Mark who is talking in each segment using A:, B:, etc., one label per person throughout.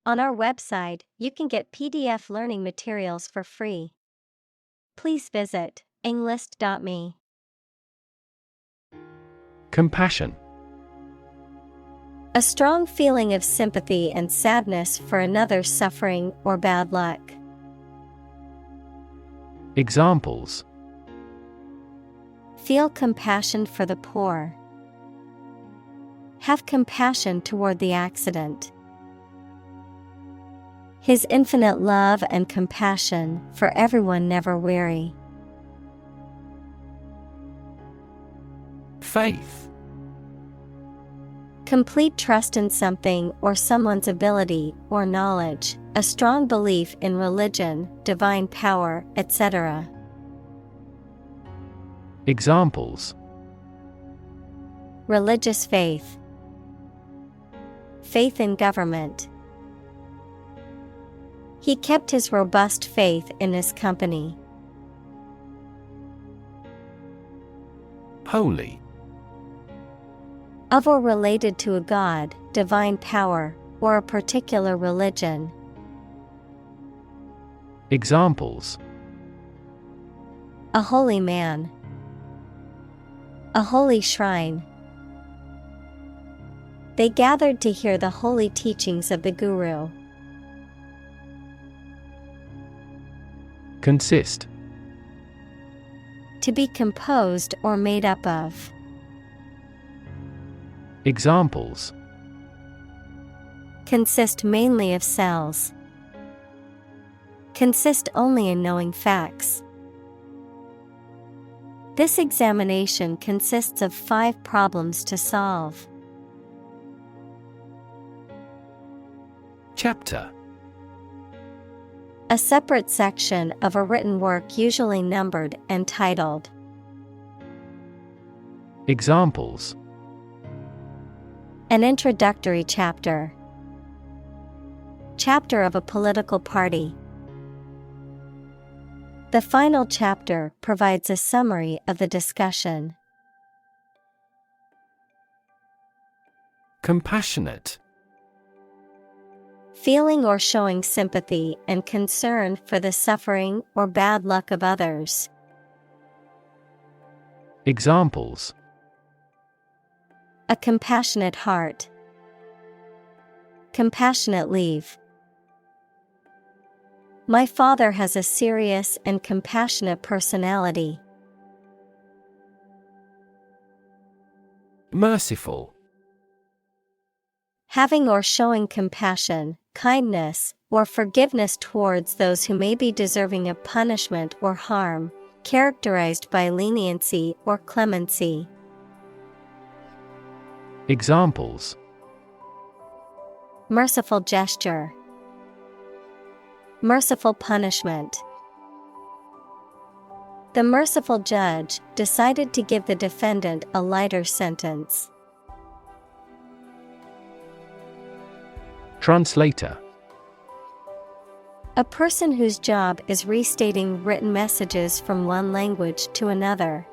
A: On our website, you can get PDF learning materials for free. Please visit englist.me.
B: Compassion.
A: A strong feeling of sympathy and sadness for another's suffering or bad luck.
B: Examples:
A: Feel compassion for the poor. Have compassion toward the accident. His infinite love and compassion for everyone never weary.
B: Faith.
A: Complete trust in something or someone's ability or knowledge, a strong belief in religion, divine power, etc.
B: Examples:
A: Religious faith. Faith in government. He kept his robust faith in his company.
B: Holy.
A: Of or related to a god, divine power, or a particular religion.
B: Examples:
A: A holy man. A holy shrine. They gathered to hear the holy teachings of the Guru.
B: Consist.
A: To be composed or made up of.
B: Examples:
A: Consist mainly of cells. Consist only in knowing facts. This examination consists of 5 problems to solve.
B: Chapter.
A: A separate section of a written work usually numbered and titled.
B: Examples:
A: An introductory chapter. Chapter of a political party. The final chapter provides a summary of the discussion.
B: Compassionate.
A: Feeling or showing sympathy and concern for the suffering or bad luck of others.
B: Examples:
A: A compassionate heart. Compassionate leave. My father has a serious and compassionate personality.
B: Merciful.
A: Having or showing compassion, kindness, or forgiveness towards those who may be deserving of punishment or harm, characterized by leniency or clemency.
B: Examples:
A: Merciful gesture. Merciful punishment. The merciful judge decided to give the defendant a lighter sentence.
B: Translator.
A: A person whose job is restating written messages from one language to another.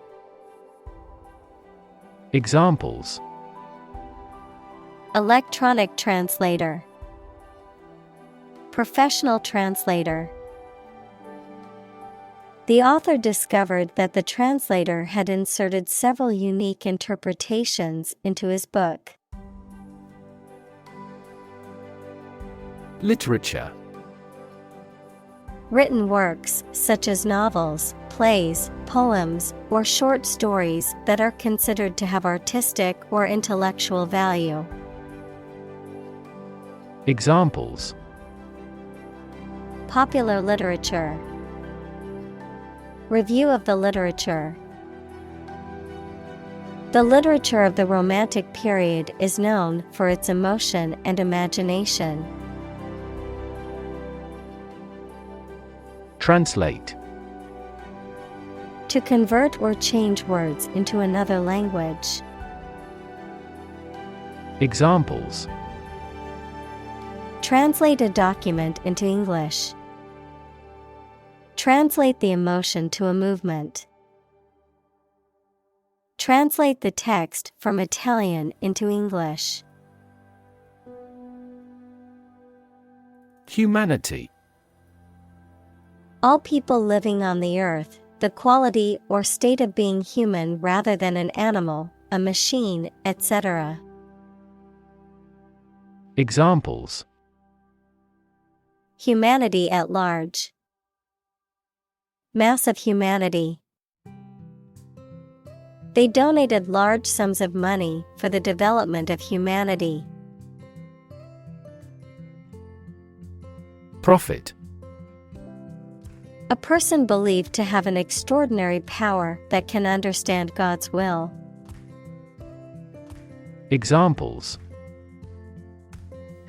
B: Examples:
A: Electronic translator. Professional translator. The author discovered that the translator had inserted several unique interpretations into his book.
B: Literature.
A: Written works, such as novels, plays, poems, or short stories that are considered to have artistic or intellectual value.
B: Examples:
A: Popular literature. Review of the literature. The literature of the Romantic period is known for its emotion and imagination.
B: Translate.
A: To convert or change words into another language.
B: Examples:
A: Translate a document into English. Translate the emotion to a movement. Translate the text from Italian into English.
B: Humanity.
A: All people living on the earth, the quality or state of being human rather than an animal, a machine, etc.
B: Examples:
A: Humanity at large. Mass of humanity. They donated large sums of money for the development of humanity.
B: Prophet.
A: A person believed to have an extraordinary power that can understand God's will.
B: Examples: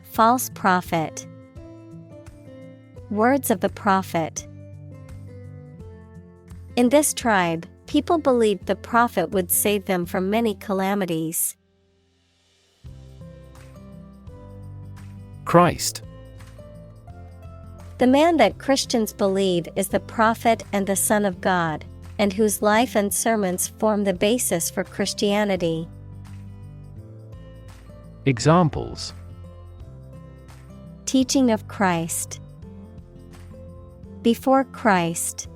A: False prophet. Words of the prophet. In this tribe, people believed the prophet would save them from many calamities.
B: Christ.
A: The man that Christians believe is the prophet and the Son of God, and whose life and sermons form the basis for Christianity.
B: Examples:
A: Teaching of Christ. Before Christ.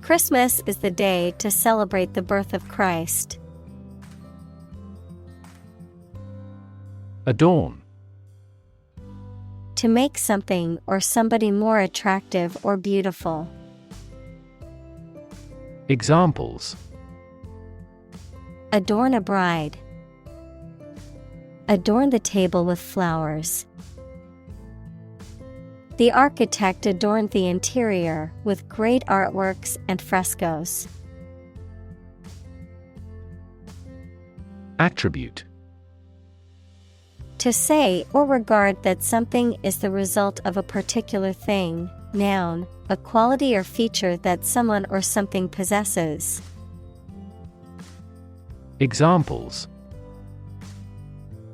A: Christmas is the day to celebrate the birth of Christ.
B: Adorn.
A: To make something or somebody more attractive or beautiful.
B: Examples:
A: Adorn a bride. Adorn the table with flowers. The architect adorned the interior with great artworks and frescoes.
B: Attribute.
A: To say or regard that something is the result of a particular thing, noun, a quality or feature that someone or something possesses.
B: Examples: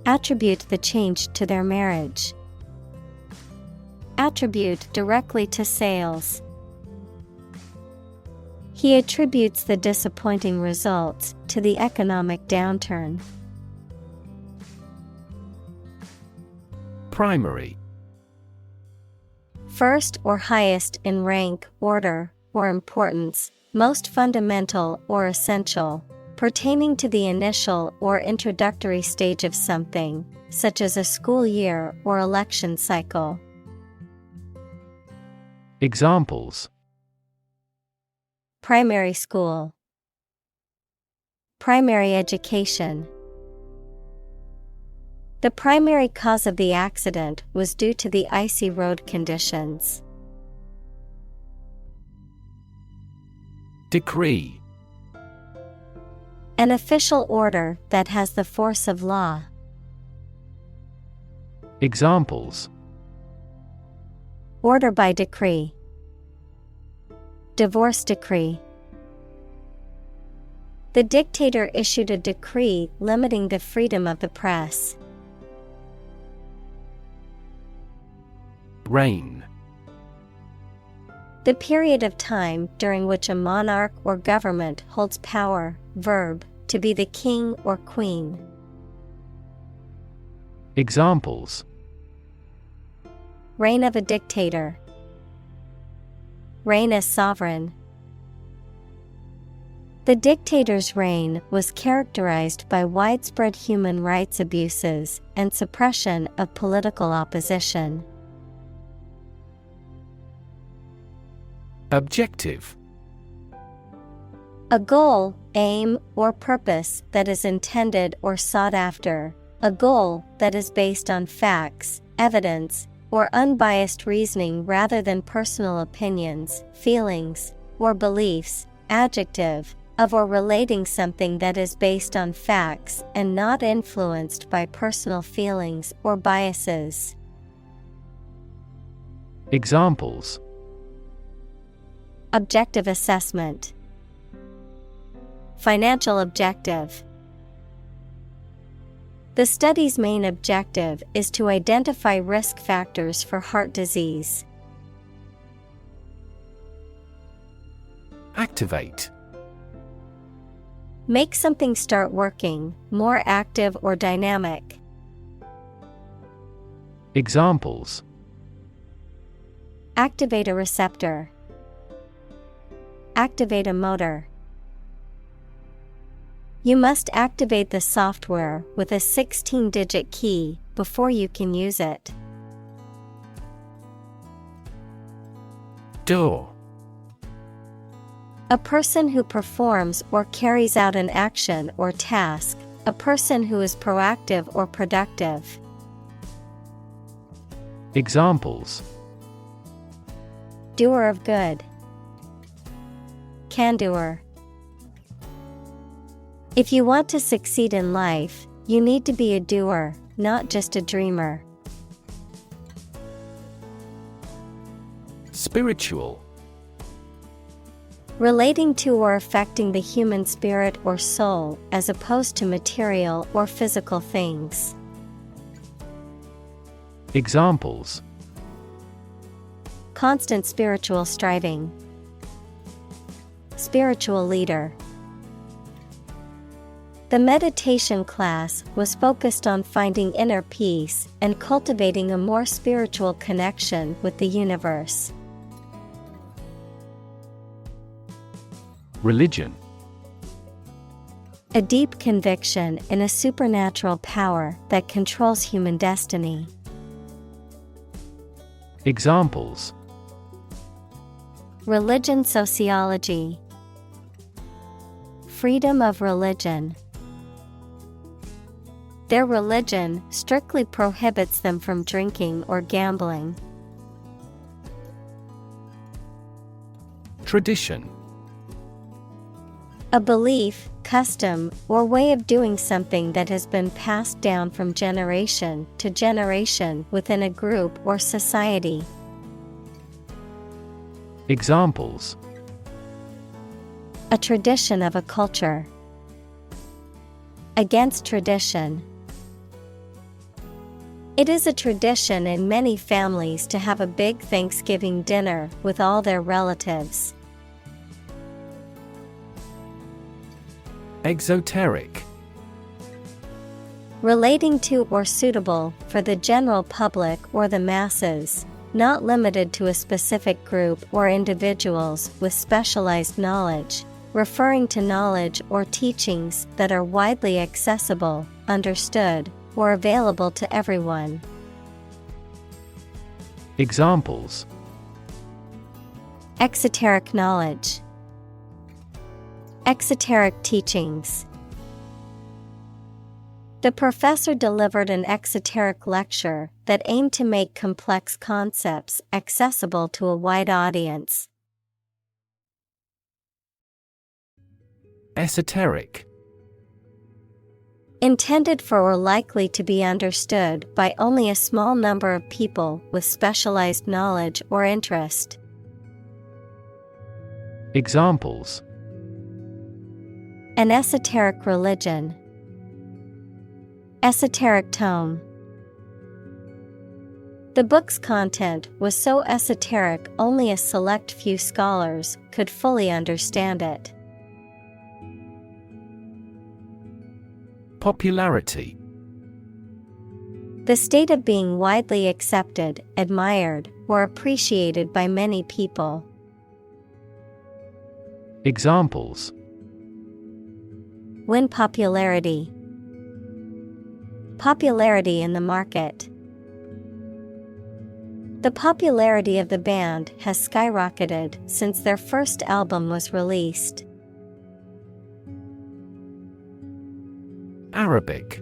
A: Attribute the change to their marriage. Attribute directly to sales. He attributes the disappointing results to the economic downturn.
B: Primary.
A: First or highest in rank, order, or importance, most fundamental or essential, pertaining to the initial or introductory stage of something, such as a school year or election cycle.
B: Examples:
A: Primary school. Primary education. The primary cause of the accident was due to the icy road conditions.
B: Decree.
A: An official order that has the force of law.
B: Examples:
A: Order by decree. Divorce decree. The dictator issued a decree limiting the freedom of the press.
B: Reign.
A: The period of time during which a monarch or government holds power. Verb, to be the king or queen.
B: Examples:
A: Reign of a dictator. Reign as sovereign. The dictator's reign was characterized by widespread human rights abuses and suppression of political opposition.
B: Objective.
A: A goal, aim, or purpose that is intended or sought after. A goal that is based on facts, evidence, or unbiased reasoning rather than personal opinions, feelings, or beliefs. Adjective, of or relating something that is based on facts and not influenced by personal feelings or biases.
B: Examples:
A: Objective assessment. Financial objective. The study's main objective is to identify risk factors for heart disease.
B: Activate.
A: Make something start working, more active or dynamic.
B: Examples:
A: activate a receptor, activate a motor. You must activate the software with a 16-digit key before you can use it.
B: Door.
A: A person who performs or carries out an action or task, a person who is proactive or productive.
B: Examples:
A: doer of good, can-doer. If you want to succeed in life, you need to be a doer, not just a dreamer.
B: Spiritual.
A: Relating to or affecting the human spirit or soul as opposed to material or physical things.
B: Examples:
A: constant spiritual striving, spiritual leader. The meditation class was focused on finding inner peace and cultivating a more spiritual connection with the universe.
B: Religion.
A: A deep conviction in a supernatural power that controls human destiny.
B: Examples:
A: religion sociology, freedom of religion. Their religion strictly prohibits them from drinking or gambling.
B: Tradition.
A: A belief, custom, or way of doing something that has been passed down from generation to generation within a group or society.
B: Examples:
A: a tradition of a culture. Against tradition. It is a tradition in many families to have a big Thanksgiving dinner with all their relatives.
B: Exoteric.
A: Relating to or suitable for the general public or the masses, not limited to a specific group or individuals with specialized knowledge, referring to knowledge or teachings that are widely accessible, understood, or available to everyone.
B: Examples:
A: exoteric knowledge, exoteric teachings. The professor delivered an exoteric lecture that aimed to make complex concepts accessible to a wide audience.
B: Esoteric.
A: Intended for or likely to be understood by only a small number of people with specialized knowledge or interest.
B: Examples:
A: an esoteric religion, esoteric tome. The book's content was so esoteric only a select few scholars could fully understand it.
B: Popularity.
A: The state of being widely accepted, admired, or appreciated by many people.
B: Examples:
A: win popularity, popularity in the market. The popularity of the band has skyrocketed since their first album was released.
B: Arabic.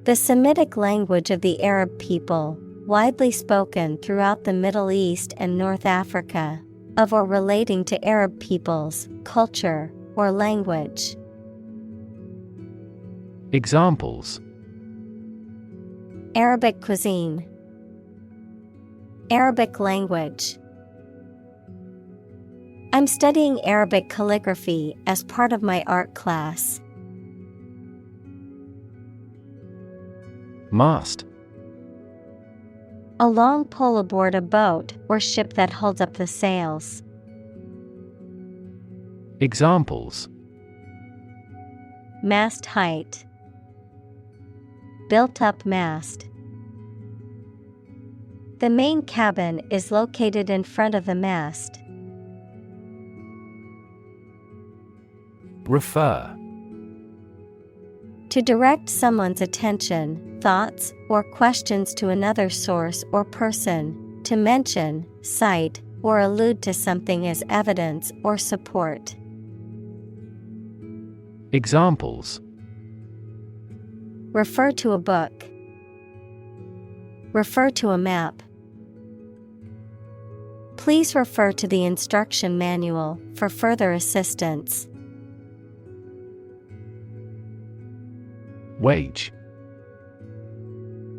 A: The Semitic language of the Arab people, widely spoken throughout the Middle East and North Africa, of or relating to Arab peoples, culture, or language.
B: Examples:
A: Arabic cuisine, Arabic language. I'm studying Arabic calligraphy as part of my art class.
B: Mast.
A: A long pole aboard a boat or ship that holds up the sails.
B: Examples:
A: mast height, built up mast. The main cabin is located in front of the mast.
B: Refer.
A: To direct someone's attention, thoughts, or questions to another source or person, to mention, cite, or allude to something as evidence or support.
B: Examples.
A: Refer to a book. Refer to a map. Please refer to the instruction manual for further assistance.
B: Wage.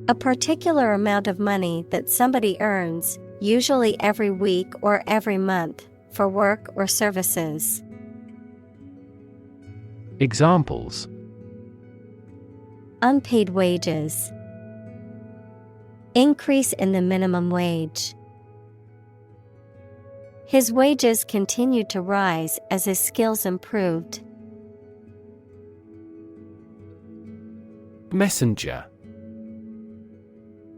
A: A particular amount of money that somebody earns, usually every week or every month, for work or services.
B: Examples.
A: Unpaid wages. Increase in the minimum wage. His wages continued to rise as his skills improved.
B: Messenger.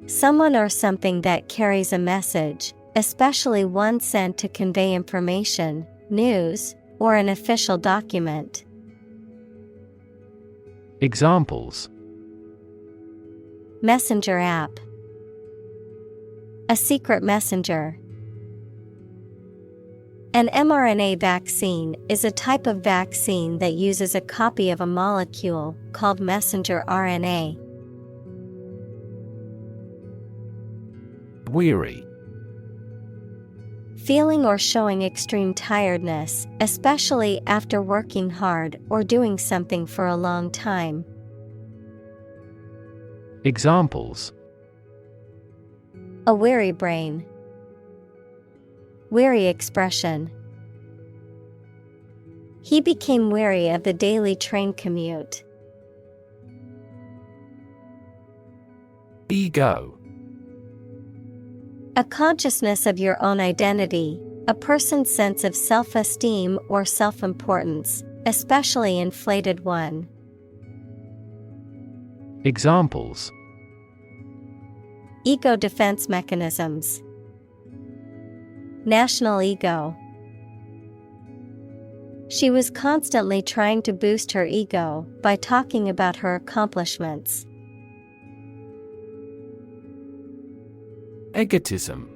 A: Someone or something that carries a message, especially one sent to convey information, news, or an official document.
B: Examples.
A: Messenger app. A secret messenger. An mRNA vaccine is a type of vaccine that uses a copy of a molecule called messenger RNA.
B: Weary.
A: Feeling or showing extreme tiredness, especially after working hard or doing something for a long time.
B: Examples.
A: A weary brain. Weary expression. He became weary of the daily train commute.
B: Ego.
A: A consciousness of your own identity, a person's sense of self-esteem or self-importance, especially inflated one.
B: Examples.
A: Ego defense mechanisms. National ego. She was constantly trying to boost her ego by talking about her accomplishments.
B: Egotism.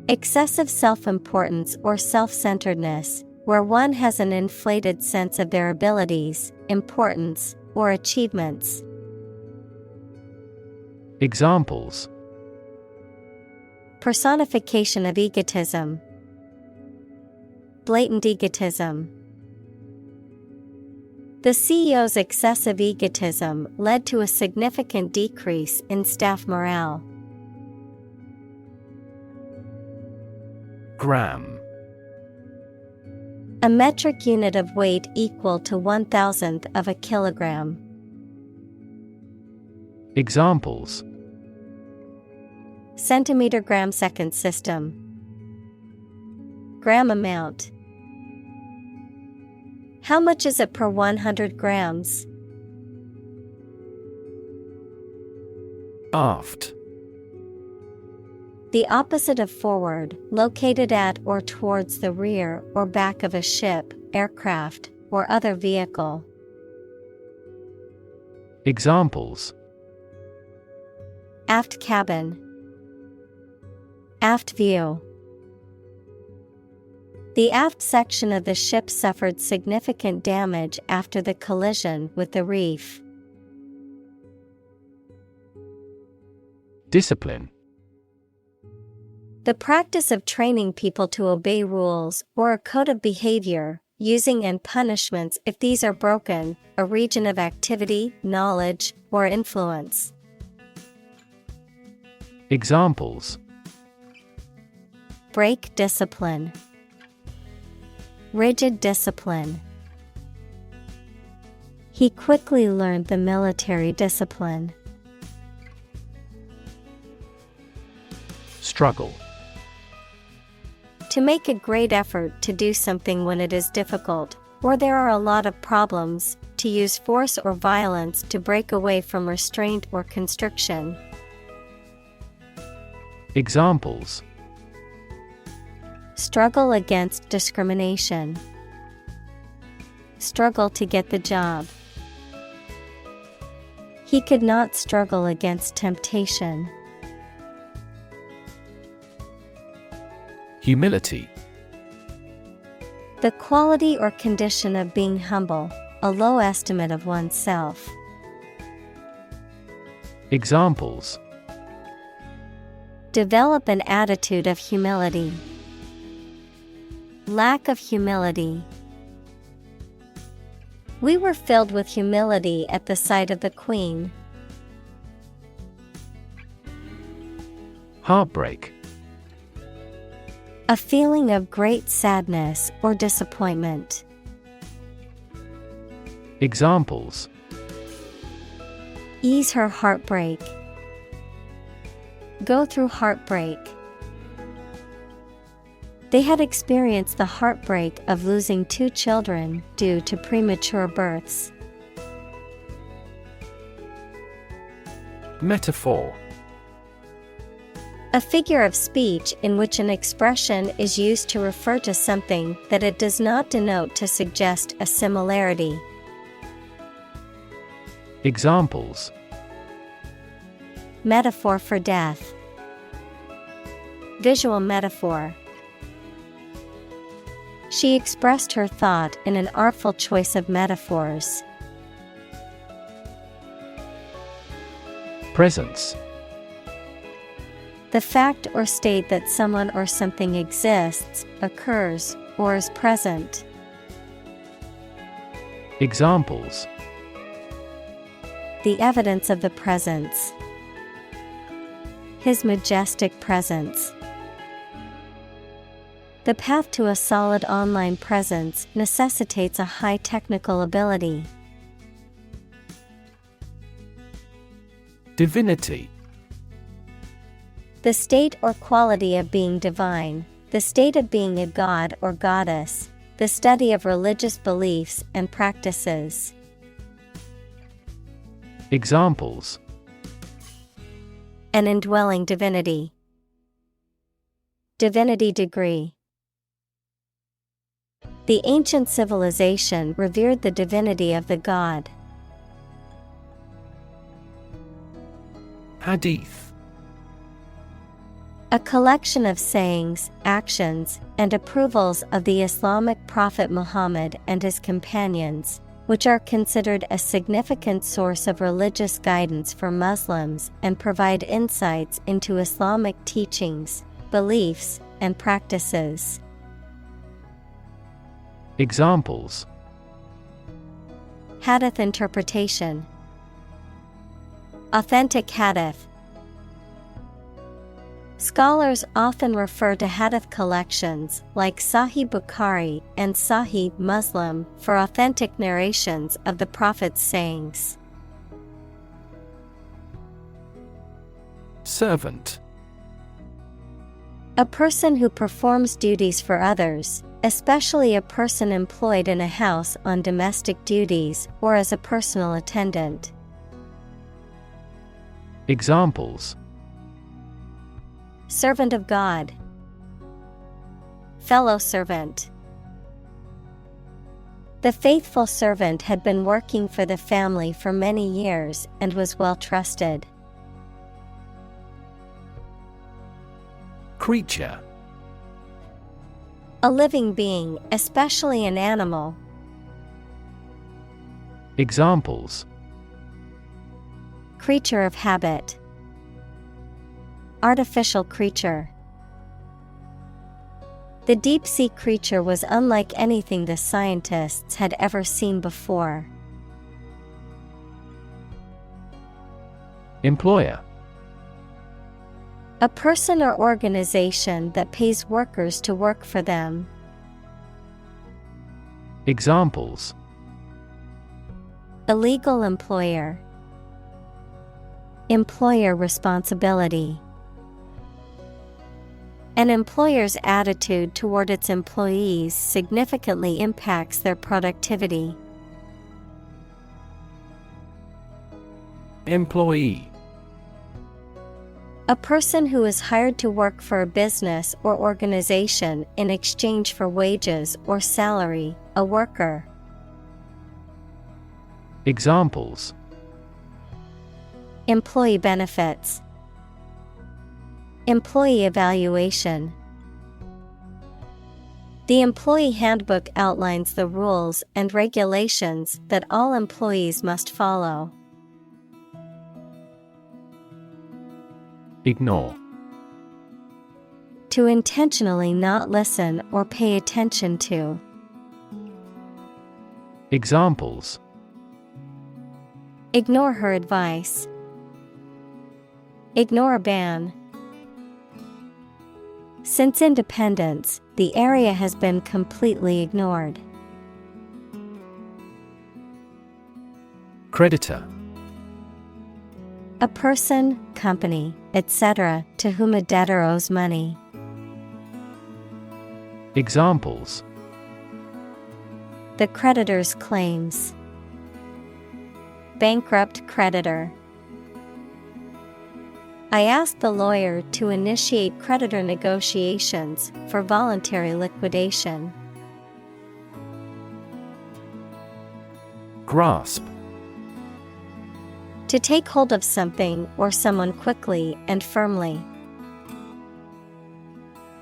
A: Excessive self-importance or self-centeredness, where one has an inflated sense of their abilities, importance, or achievements.
B: Examples.
A: Personification of egotism. Blatant egotism. The CEO's excessive egotism led to a significant decrease in staff morale.
B: Gram.
A: A metric unit of weight equal to 1/1000th of a kilogram.
B: Examples.
A: Centimeter gram second system. Gram amount. How much is it per 100 grams?
B: Aft.
A: The opposite of forward, located at or towards the rear or back of a ship, aircraft, or other vehicle.
B: Examples.
A: Aft cabin. Aft view. The aft section of the ship suffered significant damage after the collision with the reef.
B: Discipline.
A: The practice of training people to obey rules or a code of behavior, using and punishments if these are broken, a region of activity, knowledge, or influence.
B: Examples.
A: Break discipline. Rigid discipline. He quickly learned the military discipline.
B: Struggle.
A: To make a great effort to do something when it is difficult, or there are a lot of problems, to use force or violence to break away from restraint or constriction.
B: Examples:
A: struggle against discrimination, struggle to get the job. He could not struggle against temptation.
B: Humility.
A: The quality or condition of being humble, a low estimate of oneself.
B: Examples:
A: develop an attitude of humility, lack of humility. We were filled with humility at the sight of the Queen.
B: Heartbreak.
A: A feeling of great sadness or disappointment.
B: Examples:
A: ease her heartbreak, go through heartbreak. They had experienced the heartbreak of losing 2 children due to premature births.
B: Metaphor.
A: A figure of speech in which an expression is used to refer to something that it does not denote to suggest a similarity.
B: Examples:
A: metaphor for death, visual metaphor. She expressed her thought in an artful choice of metaphors.
B: Presence.
A: The fact or state that someone or something exists, occurs, or is present.
B: Examples:
A: the evidence of the presence, his majestic presence. The path to a solid online presence necessitates a high technical ability.
B: Divinity.
A: The state or quality of being divine, the state of being a god or goddess, the study of religious beliefs and practices.
B: Examples:
A: an indwelling divinity, divinity degree. The ancient civilization revered the divinity of the god.
B: Hadith.
A: A collection of sayings, actions, and approvals of the Islamic prophet Muhammad and his companions, which are considered a significant source of religious guidance for Muslims and provide insights into Islamic teachings, beliefs, and practices.
B: Examples:
A: hadith interpretation, authentic hadith. Scholars often refer to hadith collections like Sahih Bukhari and Sahih Muslim for authentic narrations of the Prophet's sayings.
B: Servant.
A: A person who performs duties for others, especially a person employed in a house on domestic duties or as a personal attendant.
B: Examples:
A: servant of God, fellow servant. The faithful servant had been working for the family for many years and was well trusted.
B: Creature.
A: A living being, especially an animal.
B: Examples:
A: creature of habit, artificial creature. The deep-sea creature was unlike anything the scientists had ever seen before.
B: Employer.
A: A person or organization that pays workers to work for them.
B: Examples:
A: illegal employer, employer responsibility. An employer's attitude toward its employees significantly impacts their productivity.
B: Employee.
A: A person who is hired to work for a business or organization in exchange for wages or salary, a worker.
B: Examples:
A: Employee benefits. Employee evaluation. The employee handbook outlines the rules and regulations that all employees must follow.
B: Ignore.
A: To intentionally not listen or pay attention to.
B: Examples:
A: Ignore her advice. Ignore a ban. Since independence, the area has been completely ignored.
B: Creditor.
A: A person, company, etc., to whom a debtor owes money.
B: Examples:
A: The creditor's claims. Bankrupt creditor. I asked the lawyer to initiate creditor negotiations for voluntary liquidation.
B: Grasp.
A: To take hold of something or someone quickly and firmly.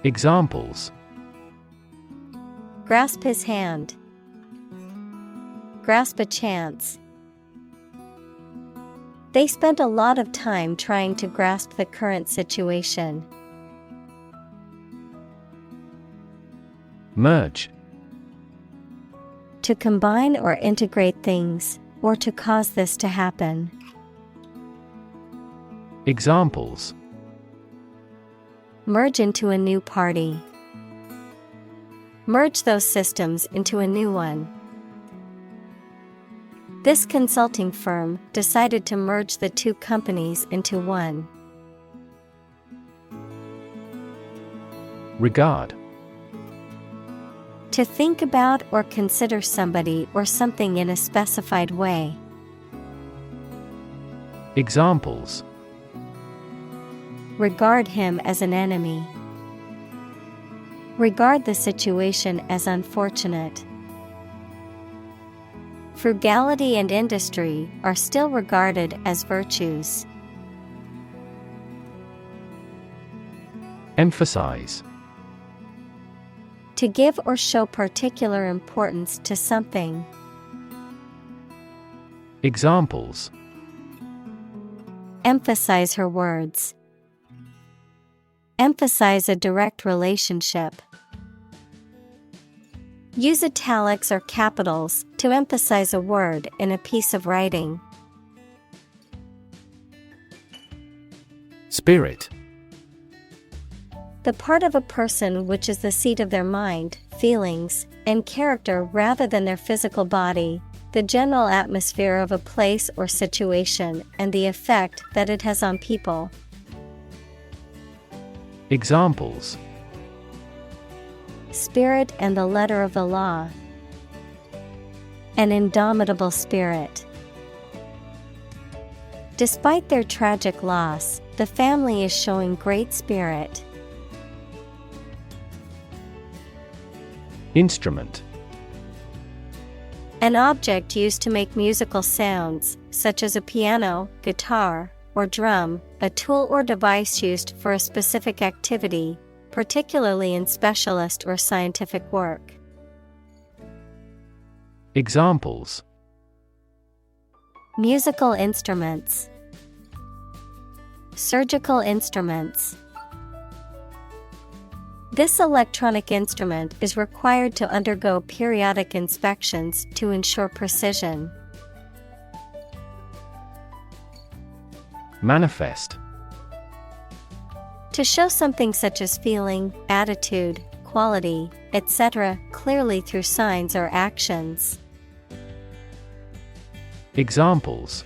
B: Examples:
A: Grasp his hand. Grasp a chance. They spent a lot of time trying to grasp the current situation.
B: Merge.
A: To combine or integrate things, or to cause this to happen.
B: Examples:
A: Merge into a new party. Merge those systems into a new one. This consulting firm decided to merge the two companies into one.
B: Regard.
A: To think about or consider somebody or something in a specified way.
B: Examples:
A: Regard him as an enemy. Regard the situation as unfortunate. Frugality and industry are still regarded as virtues.
B: Emphasize.
A: To give or show particular importance to something.
B: Examples:
A: Emphasize her words. Emphasize a direct relationship. Use italics or capitals to emphasize a word in a piece of writing.
B: Spirit.
A: The part of a person which is the seat of their mind, feelings, and character rather than their physical body, the general atmosphere of a place or situation, and the effect that it has on people.
B: Examples:
A: Spirit and the letter of the law. An indomitable spirit. Despite their tragic loss, the family is showing great spirit.
B: Instrument.
A: An object used to make musical sounds, such as a piano, guitar, or drum, a tool or device used for a specific activity, particularly in specialist or scientific work.
B: Examples:
A: Musical instruments. Surgical instruments. This electronic instrument is required to undergo periodic inspections to ensure precision.
B: Manifest.
A: To show something such as feeling, attitude, quality, etc., clearly through signs or actions.
B: Examples: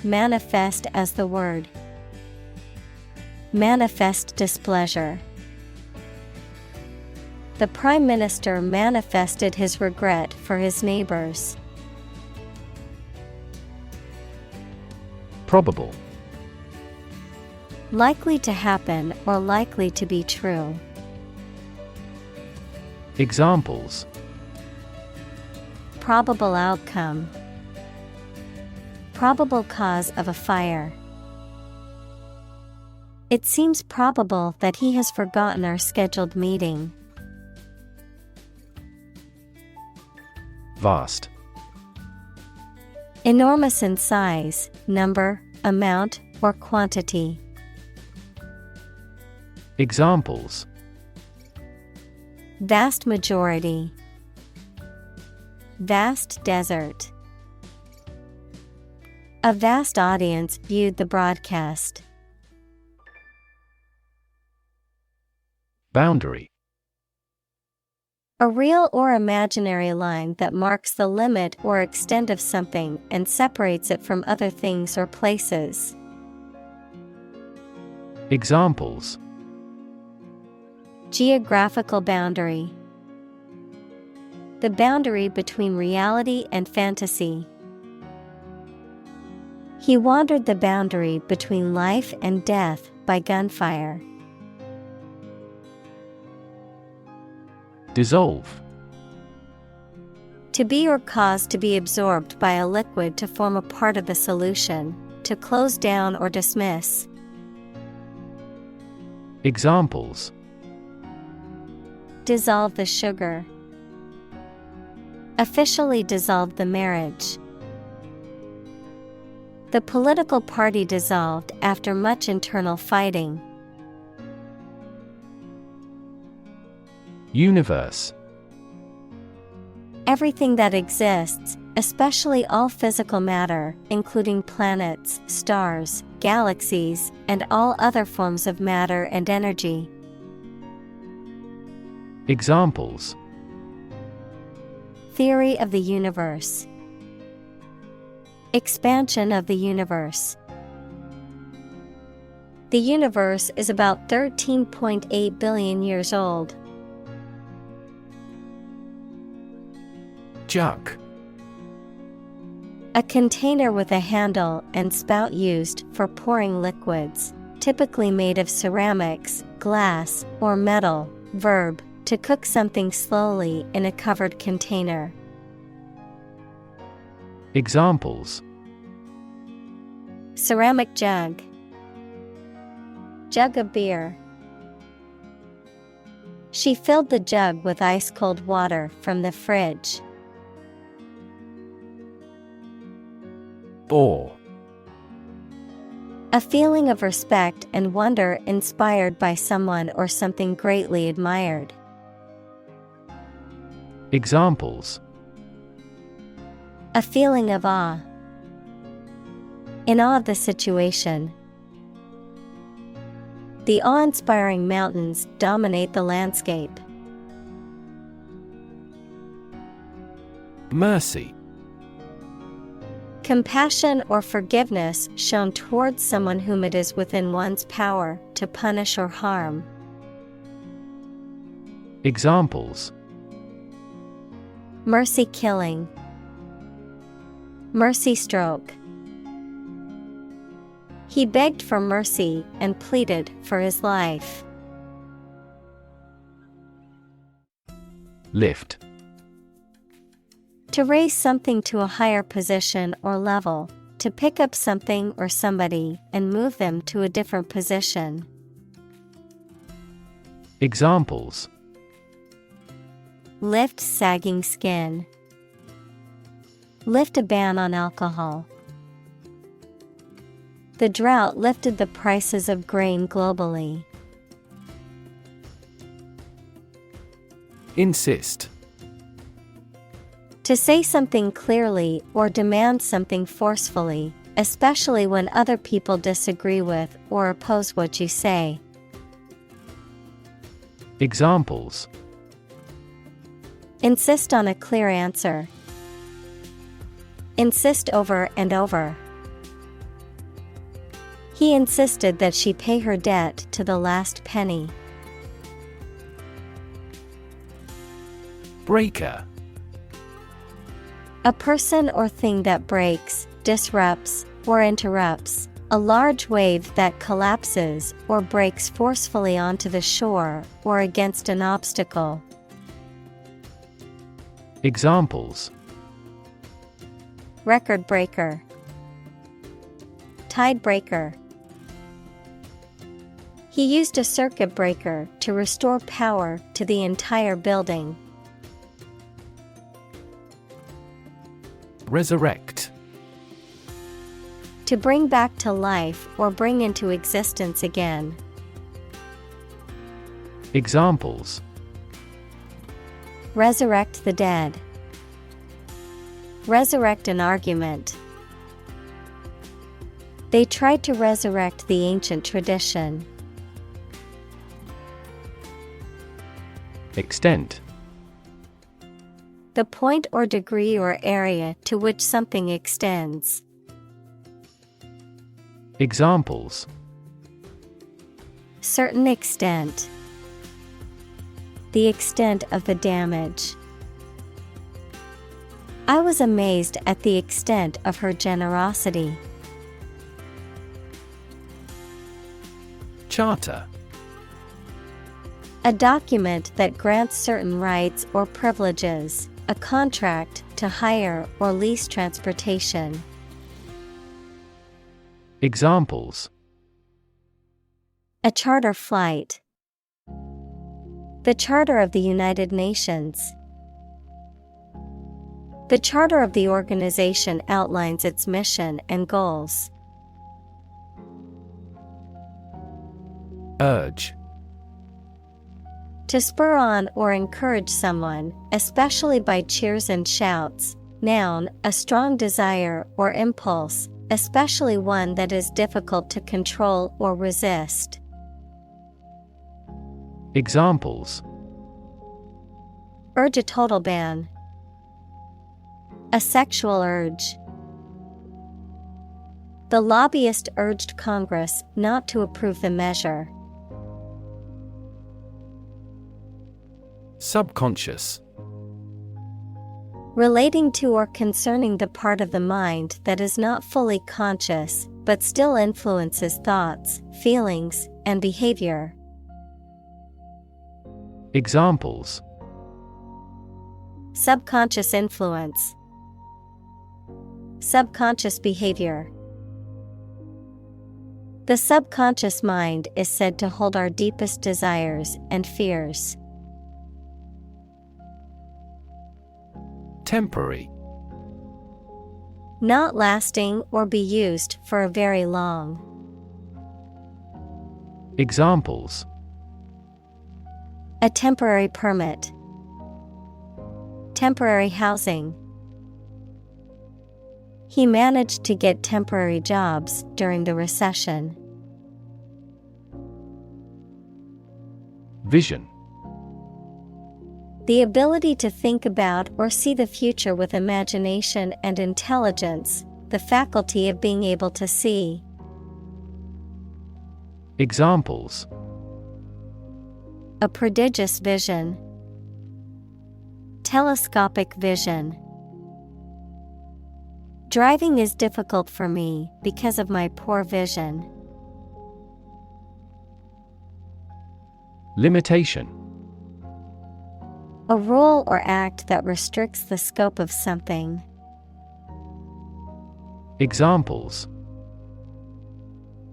A: Manifest as the word. Manifest displeasure. The Prime Minister manifested his regret for his neighbors.
B: Probable.
A: Likely to happen or likely to be true.
B: Examples:
A: Probable outcome. Probable cause of a fire. It seems probable that he has forgotten our scheduled meeting.
B: Vast.
A: Enormous in size, number, amount, or quantity.
B: Examples:
A: Vast majority. Vast desert. A vast audience viewed the broadcast.
B: Boundary.
A: A real or imaginary line that marks the limit or extent of something and separates it from other things or places.
B: Examples:
A: Geographical boundary. The boundary between reality and fantasy. He wandered the boundary between life and death by gunfire.
B: Dissolve.
A: To be or cause to be absorbed by a liquid to form a part of the solution, to close down or dismiss.
B: Examples:
A: Dissolve the sugar. Officially dissolved the marriage. The political party dissolved after much internal fighting.
B: Universe.
A: Everything that exists, especially all physical matter, including planets, stars, galaxies, and all other forms of matter and energy.
B: Examples:
A: Theory of the universe. Expansion of the universe. The universe is about 13.8 billion years old.
B: Jug.
A: A container with a handle and spout used for pouring liquids, typically made of ceramics, glass, or metal. Verb, to cook something slowly in a covered container.
B: Examples:
A: Ceramic jug. Jug of beer. She filled the jug with ice-cold water from the fridge.
B: Awe.
A: A feeling of respect and wonder inspired by someone or something greatly admired.
B: Examples:
A: A feeling of awe. In awe of the situation. The awe-inspiring mountains dominate the landscape.
B: Mercy.
A: Compassion or forgiveness shown towards someone whom it is within one's power to punish or harm.
B: Examples:
A: Mercy killing. Mercy stroke. He begged for mercy and pleaded for his life.
B: Lift.
A: To raise something to a higher position or level, to pick up something or somebody and move them to a different position.
B: Examples:
A: Lift sagging skin. Lift a ban on alcohol. The drought lifted the prices of grain globally.
B: Insist.
A: To say something clearly or demand something forcefully, especially when other people disagree with or oppose what you say.
B: Examples:
A: Insist on a clear answer. Insist over and over. He insisted that she pay her debt to the last penny.
B: Breaker.
A: A person or thing that breaks, disrupts, or interrupts, A large wave that collapses or breaks forcefully onto the shore or against an obstacle.
B: Examples:
A: Record breaker, tide breaker. He used a circuit breaker to restore power to the entire building.
B: Resurrect.
A: To bring back to life or bring into existence again.
B: Examples:
A: Resurrect the dead. Resurrect an argument. They tried to resurrect the ancient tradition.
B: Extent.
A: The point or degree or area to which something extends.
B: Examples:
A: Certain extent. The extent of the damage. I was amazed at the extent of her generosity.
B: Charter.
A: A document that grants certain rights or privileges, a contract to hire or lease transportation.
B: Examples:
A: A charter flight. The Charter of the United Nations. The charter of the organization outlines its mission and goals.
B: Urge.
A: To spur on or encourage someone, especially by cheers and shouts. Noun, a strong desire or impulse, especially one that is difficult to control or resist.
B: Examples:
A: Urge a total ban. A sexual urge. The lobbyist urged Congress not to approve the measure.
B: Subconscious.
A: Relating to or concerning the part of the mind that is not fully conscious, but still influences thoughts, feelings, and behavior.
B: Examples:
A: Subconscious influence. Subconscious behavior. The subconscious mind is said to hold our deepest desires and fears.
B: Temporary.
A: Not lasting or be used for a very long.
B: Examples:
A: A temporary permit. Temporary housing. He managed to get temporary jobs during the recession.
B: Vision.
A: The ability to think about or see the future with imagination and intelligence, the faculty of being able to see.
B: Examples:
A: A prodigious vision. Telescopic vision. Driving is difficult for me because of my poor vision.
B: Limitation.
A: A rule or act that restricts the scope of something.
B: Examples: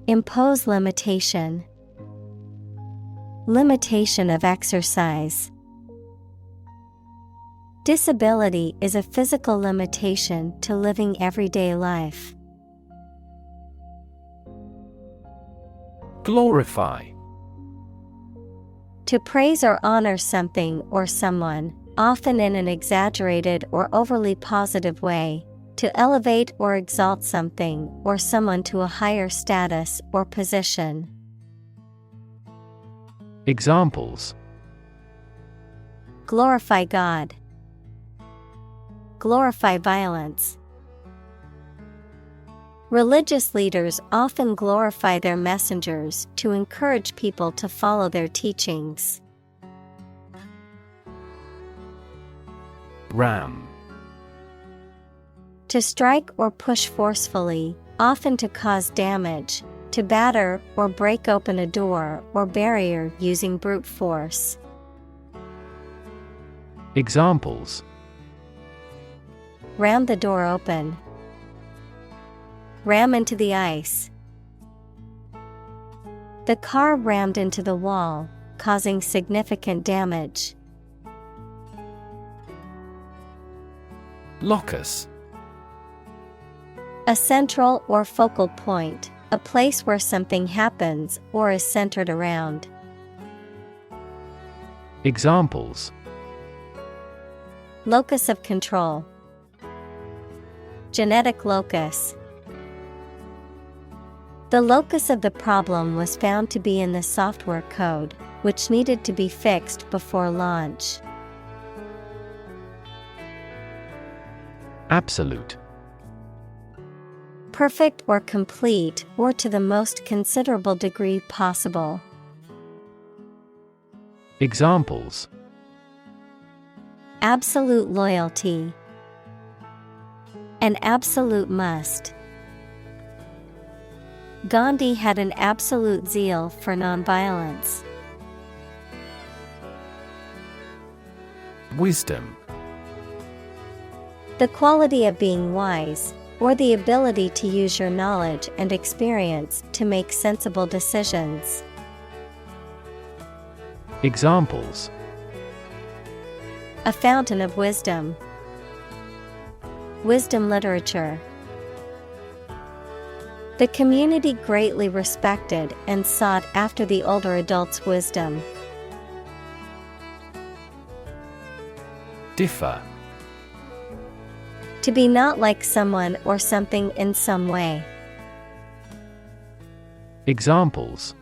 A: Impose limitation. Limitation of exercise. Disability is a physical limitation to living everyday life.
B: Glorify.
A: To praise or honor something or someone, often in an exaggerated or overly positive way. To elevate or exalt something or someone to a higher status or position.
B: Examples:
A: Glorify God. Glorify violence. Religious leaders often glorify their messengers to encourage people to follow their teachings.
B: Ram.
A: To strike or push forcefully, often to cause damage, to batter or break open a door or barrier using brute force.
B: Examples:
A: Ram the door open. Ram into the ice. The car rammed into the wall, causing significant damage.
B: Locus.
A: A central or focal point, a place where something happens or is centered around.
B: Examples:
A: Locus of control. Genetic locus. The locus of the problem was found to be in the software code, which needed to be fixed before launch.
B: Absolute.
A: Perfect or complete, or to the most considerable degree possible.
B: Examples:
A: Absolute loyalty. An absolute must. Gandhi had an absolute zeal for nonviolence.
B: Wisdom.
A: The quality of being wise, or the ability to use your knowledge and experience to make sensible decisions.
B: Examples:
A: A fountain of wisdom. Wisdom literature. The community greatly respected and sought after the older adult's wisdom.
B: Differ.
A: To be not like someone or something in some way.
B: Examples: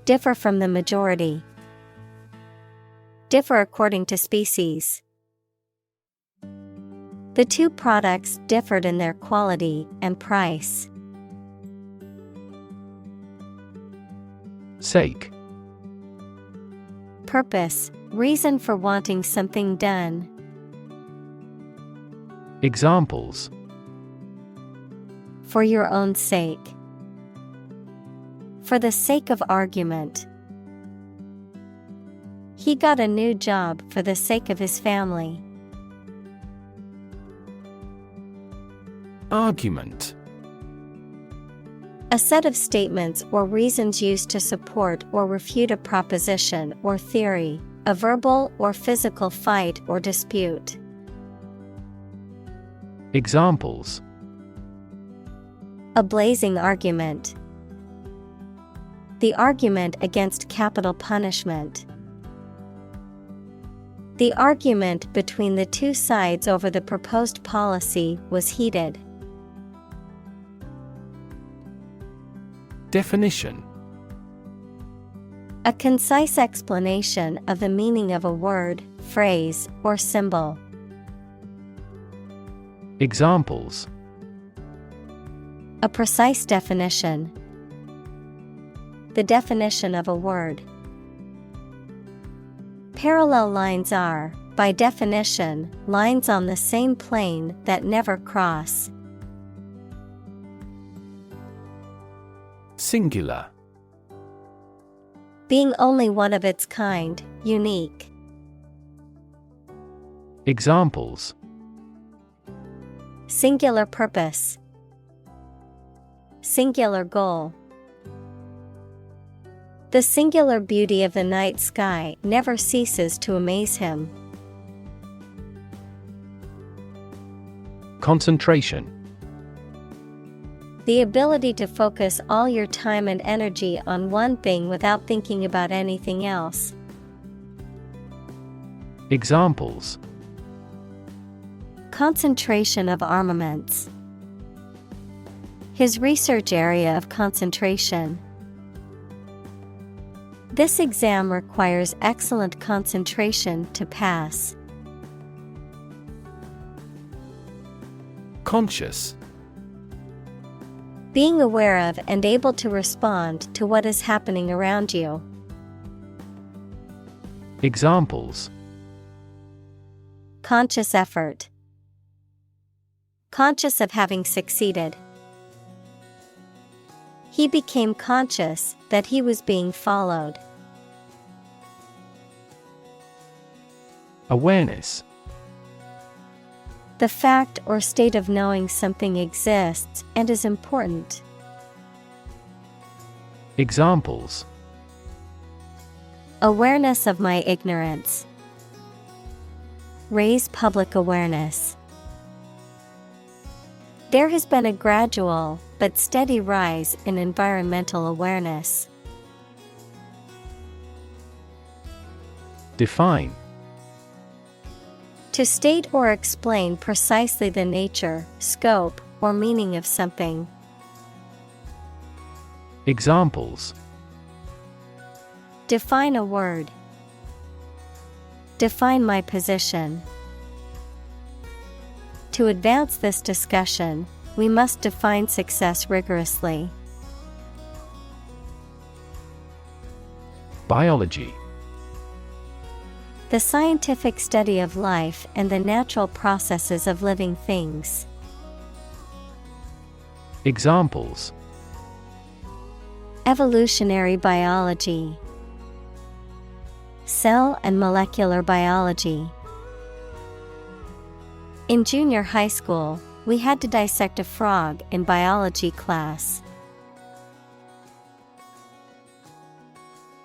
A: Differ from the majority. Differ according to species. The two products differed in their quality and price.
B: Sake.
A: Purpose, reason for wanting something done.
B: Examples:
A: For your own sake. For the sake of argument. He got a new job for the sake of his family.
B: Argument.
A: A set of statements or reasons used to support or refute a proposition or theory, a verbal or physical fight or dispute.
B: Examples:
A: A blazing argument. The argument against capital punishment. The argument between the two sides over the proposed policy was heated.
B: Definition.
A: A concise explanation of the meaning of a word, phrase, or symbol.
B: Examples:
A: A precise definition. The definition of a word. Parallel lines are, by definition, lines on the same plane that never cross.
B: Singular.
A: Being only one of its kind, unique.
B: Examples:
A: Singular purpose. Singular goal. The singular beauty of the night sky never ceases to amaze him.
B: Concentration.
A: The ability to focus all your time and energy on one thing without thinking about anything else.
B: Examples:
A: Concentration of armaments. His research area of concentration. This exam requires excellent concentration to pass.
B: Conscious.
A: Being aware of and able to respond to what is happening around you.
B: Examples:
A: Conscious effort. conscious of having succeeded. He became conscious that he was being followed.
B: Awareness.
A: The fact or state of knowing something exists and is important.
B: Examples:
A: Awareness of my ignorance. Raise public awareness. There has been a gradual but steady rise in environmental awareness.
B: Define.
A: To state or explain precisely the nature, scope, or meaning of something.
B: Examples:
A: Define a word. Define my position. To advance this discussion, we must define success rigorously.
B: Biology.
A: The scientific study of life and the natural processes of living things.
B: Examples:
A: Evolutionary biology. Cell and molecular biology. In junior high school, we had to dissect a frog in biology class.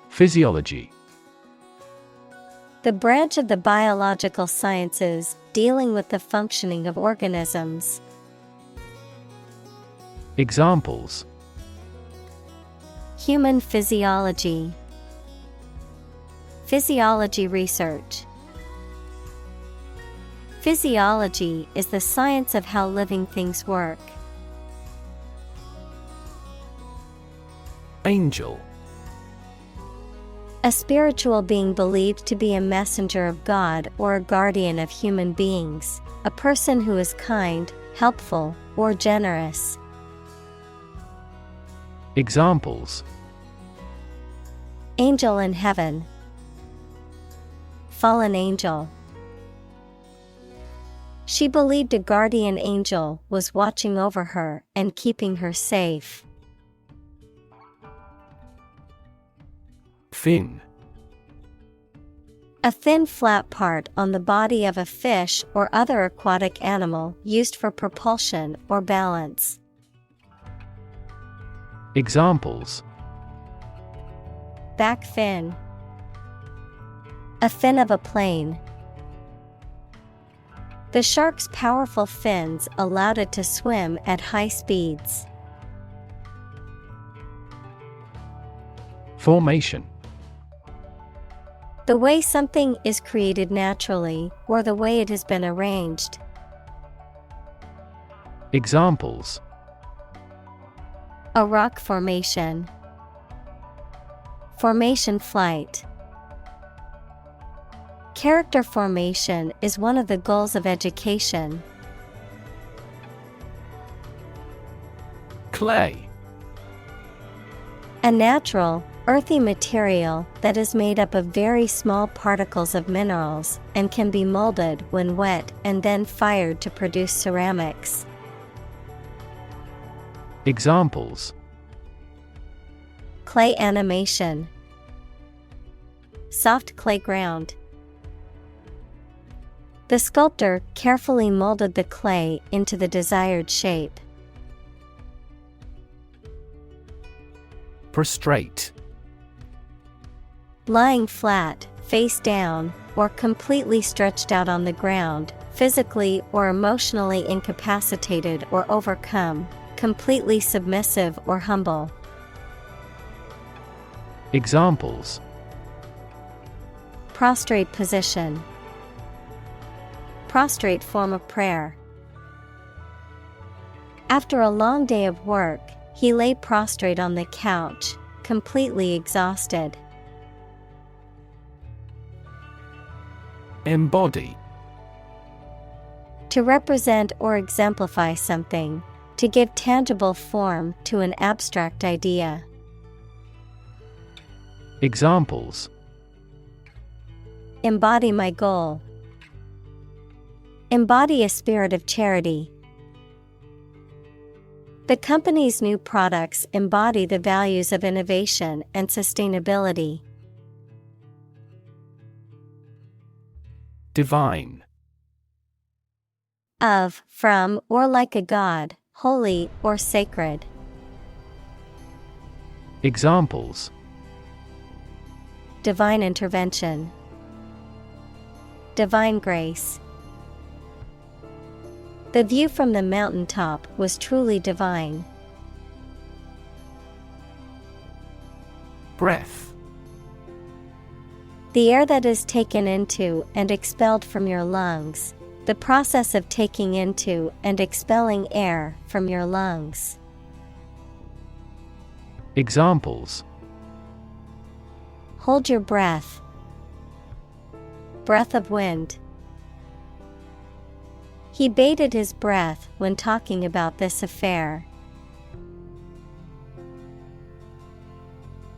B: Physiology.
A: The branch of the biological sciences dealing with the functioning of organisms.
B: Examples:
A: Human physiology. Physiology research. Physiology is the science of how living things work.
B: Angel.
A: A spiritual being believed to be a messenger of God or a guardian of human beings, a person who is kind, helpful, or generous.
B: Examples:
A: Angel in heaven. Fallen angel. She believed a guardian angel was watching over her and keeping her safe.
B: Fin.
A: A thin flat part on the body of a fish or other aquatic animal used for propulsion or balance.
B: Examples:
A: Back fin. A fin of a plane. The shark's powerful fins allowed it to swim at high speeds.
B: Formation.
A: The way something is created naturally, or the way it has been arranged.
B: Examples:
A: A rock formation. Formation flight. Character formation is one of the goals of education.
B: Clay.
A: A natural, earthy material that is made up of very small particles of minerals and can be molded when wet and then fired to produce ceramics.
B: Examples:
A: Clay animation. Soft clay ground. The sculptor carefully molded the clay into the desired shape.
B: Prostrate.
A: Lying flat, face down, or completely stretched out on the ground, physically or emotionally incapacitated or overcome, completely submissive or humble.
B: Examples:
A: Prostrate position. Prostrate form of prayer. After a long day of work, he lay prostrate on the couch, completely exhausted.
B: Embody.
A: To represent or exemplify something, to give tangible form to an abstract idea.
B: Examples:
A: Embody my goal. Embody a spirit of charity. The company's new products embody the values of innovation and sustainability.
B: Divine.
A: Of, from, or like a god, holy or sacred.
B: Examples:
A: Divine intervention. Divine grace. The view from the mountaintop was truly divine.
B: Breath.
A: The air that is taken into and expelled from your lungs. The process of taking into and expelling air from your lungs.
B: Examples:
A: Hold your breath. Breath of wind. He bated his breath when talking about this affair.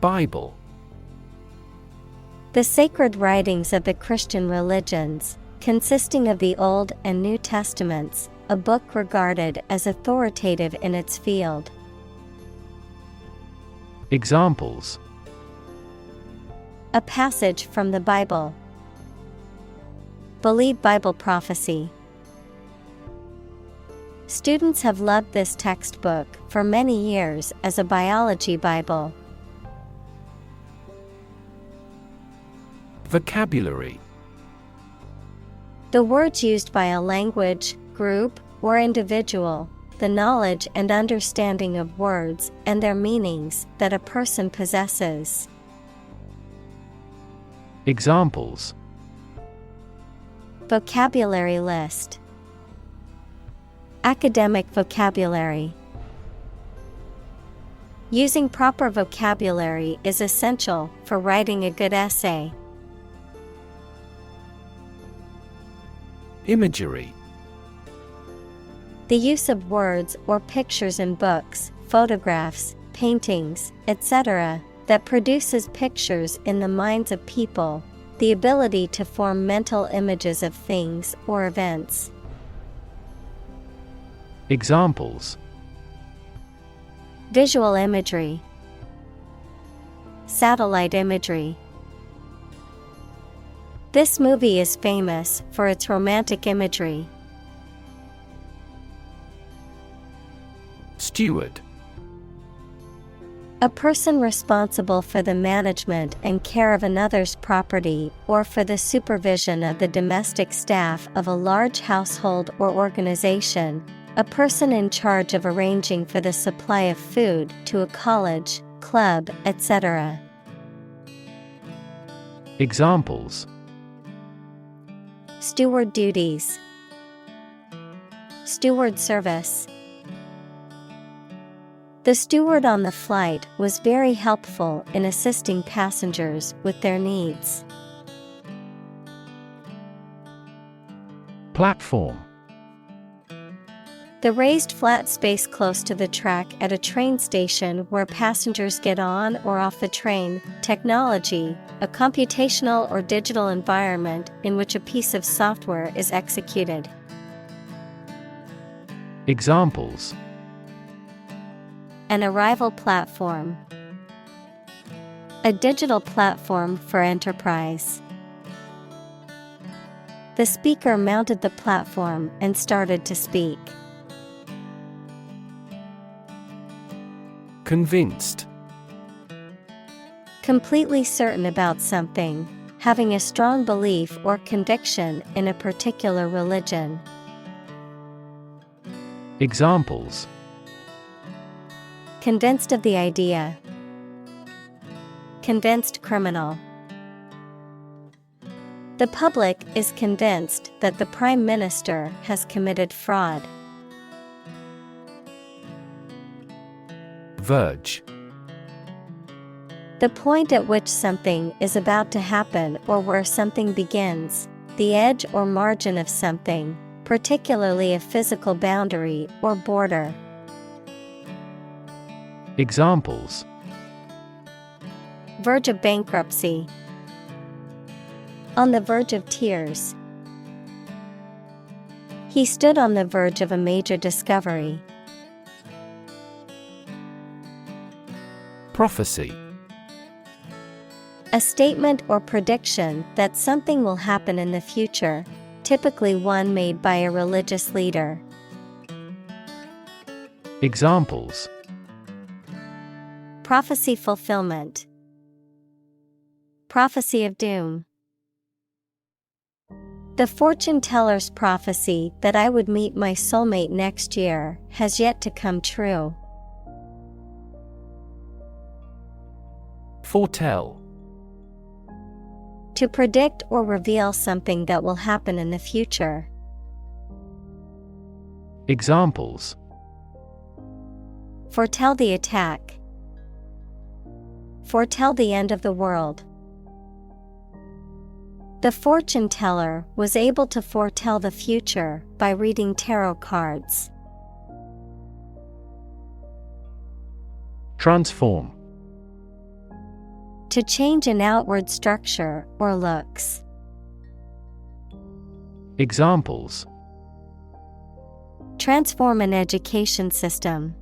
B: Bible.
A: The sacred writings of the Christian religions, consisting of the Old and New Testaments, a book regarded as authoritative in its field.
B: Examples:
A: A passage from the Bible. Believe Bible prophecy. Students have loved this textbook for many years as a biology Bible.
B: Vocabulary.
A: The words used by a language, group, or individual, the knowledge and understanding of words and their meanings that a person possesses.
B: Examples:
A: Vocabulary list. Academic vocabulary. Using proper vocabulary is essential for writing a good essay.
B: Imagery.
A: The use of words or pictures in books, photographs, paintings, etc., that produces pictures in the minds of people, the ability to form mental images of things or events.
B: Examples:
A: Visual imagery. Satellite imagery. This movie is famous for its romantic imagery.
B: Steward.
A: A person responsible for the management and care of another's property or for the supervision of the domestic staff of a large household or organization. A person in charge of arranging for the supply of food to a college, club, etc.
B: Examples:
A: Steward duties. Steward service. The steward on the flight was very helpful in assisting passengers with their needs.
B: Platform.
A: The raised flat space close to the track at a train station where passengers get on or off the train. Technology, a computational or digital environment in which a piece of software is executed.
B: Examples:
A: An arrival platform. A digital platform for enterprise. The speaker mounted the platform and started to speak.
B: Convinced.
A: Completely certain about something, having a strong belief or conviction in a particular religion.
B: Examples:
A: Convinced of the idea. Convinced criminal. The public is convinced that the Prime Minister has committed fraud.
B: Verge.
A: The point at which something is about to happen or where something begins, the edge or margin of something, particularly a physical boundary or border.
B: Examples:
A: Verge of bankruptcy. On the verge of tears. He stood on the verge of a major discovery.
B: Prophecy.
A: A statement or prediction that something will happen in the future, typically one made by a religious leader.
B: Examples:
A: Prophecy fulfillment. Prophecy of doom. The fortune teller's prophecy that I would meet my soulmate next year has yet to come true.
B: Foretell.
A: To predict or reveal something that will happen in the future.
B: Examples:
A: Foretell the attack. Foretell the end of the world. The fortune teller was able to foretell the future by reading tarot cards.
B: Transform.
A: To change an outward structure or looks.
B: Examples:
A: Transform an education system.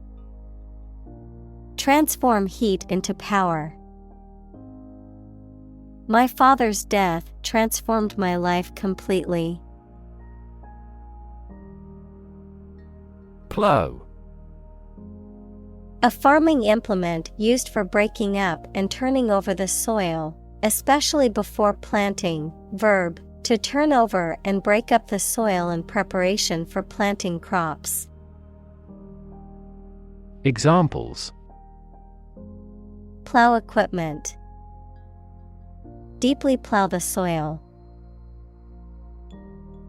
A: Transform heat into power. My father's death transformed my life completely.
B: Plow.
A: A farming implement used for breaking up and turning over the soil, especially before planting. Verb, to turn over and break up the soil in preparation for planting crops.
B: Examples:
A: Plow equipment. Deeply plow the soil.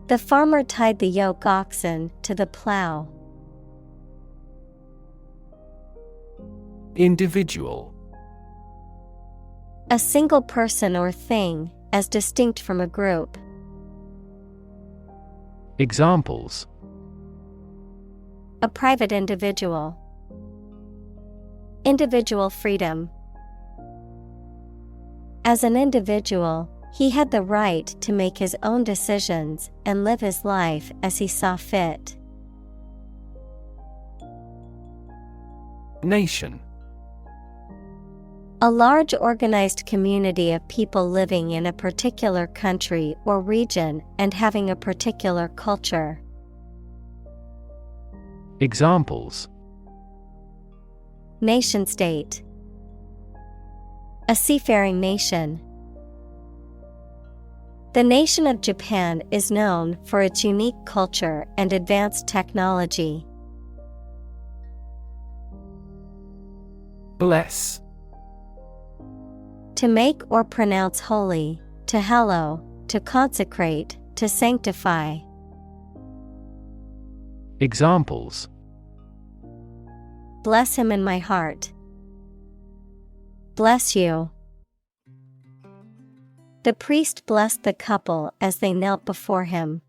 A: The farmer tied the yoke oxen to the plow.
B: Individual.
A: A single person or thing, as distinct from a group.
B: Examples:
A: A private individual. Individual freedom. As an individual, he had the right to make his own decisions and live his life as he saw fit.
B: Nation.
A: A large organized community of people living in a particular country or region and having a particular culture.
B: Examples:
A: Nation state. A seafaring nation. The nation of Japan is known for its unique culture and advanced technology.
B: Bless.
A: To make or pronounce holy, to hallow, to consecrate, to sanctify.
B: Examples:
A: Bless him in my heart. Bless you. The priest blessed the couple as they knelt before him.